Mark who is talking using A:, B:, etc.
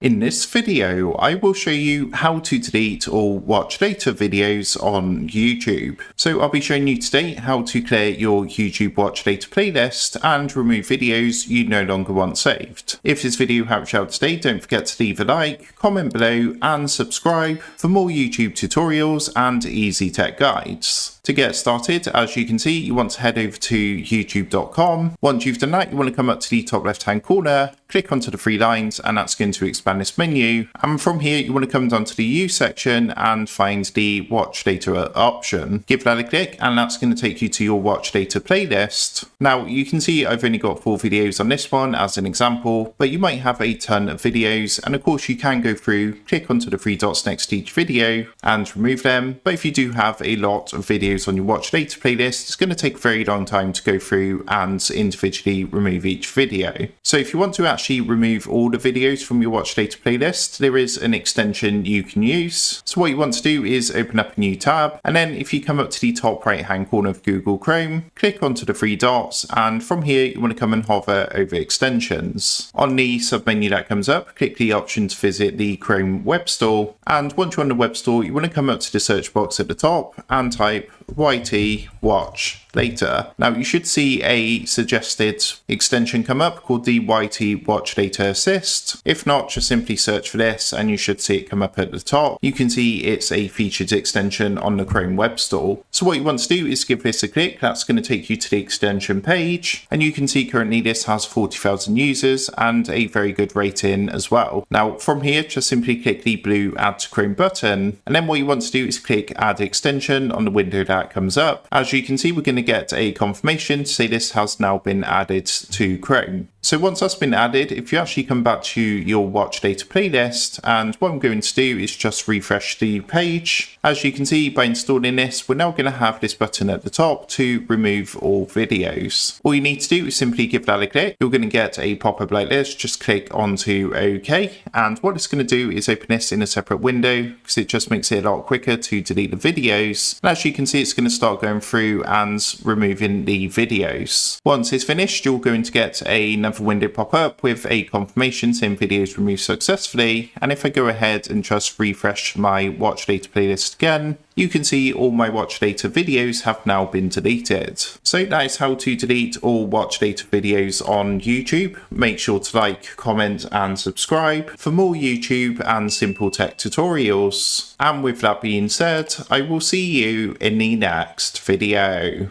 A: In this video, I will show you how to delete all watch data videos on YouTube. So I'll be showing you today how to clear your YouTube watch data playlist and remove videos you no longer want saved. If this video helps you out today, don't forget to leave a like, comment below and subscribe for more YouTube tutorials and easy tech guides. To get started, as you can see, you want to head over to youtube.com. Once you've done that, you want to come up to the top left hand corner, click onto the three lines, and that's going to expand this menu. And from here, you want to come down to the use section and find the watch data option. Give that a click, and that's going to take you to your watch data playlist. Now, you can see I've only got 4 videos on this one as an example, but you might have a ton of videos. And of course, you can go through, click onto the 3 dots next to each video and remove them. But if you do have a lot of videos on your watch data playlist, it's going to take a very long time to go through and individually remove each video. So if you want to actually remove all the videos from your watch data playlist, there is an extension you can use. So what you want to do is open up a new tab, and then if you come up to the top right hand corner of Google Chrome, click onto the 3 dots, and from here you want to come and hover over extensions. On the submenu that comes up, click the option to visit the Chrome web store, and once you're on the web store, you want to come up to the search box at the top and type YT watch data. Now you should see a suggested extension come up called the YT watch data assist. If not, just simply search for this and you should see it come up at the top. You can see it's a featured extension on the Chrome web store. So what you want to do is give this a click. That's going to take you to the extension page, and you can see currently this has 40,000 users and a very good rating as well. Now from here, just simply click the blue add to Chrome button, and then what you want to do is click add extension on the window that comes up. As you can see, we're going to get a confirmation to say this has now been added to Chrome. So once that's been added, if you actually come back to your watch data playlist, and what I'm going to do is just refresh the page. As you can see, by installing this, we're now going to have this button at the top to remove all videos. All you need to do is simply give that a click. You're going to get a pop-up like this. Just click onto OK. And what it's going to do is open this in a separate window, because it just makes it a lot quicker to delete the videos. And as you can see, it's going to start going through and removing the videos. Once it's finished, you're going to get another window pop up with a confirmation saying videos removed successfully. And if I go ahead and just refresh my watch data playlist again, you can see all my watch data videos have now been deleted. So that is how to delete all watch data videos on YouTube. Make sure to like, comment and subscribe for more YouTube and simple tech tutorials. And with that being said, I will see you in the next video.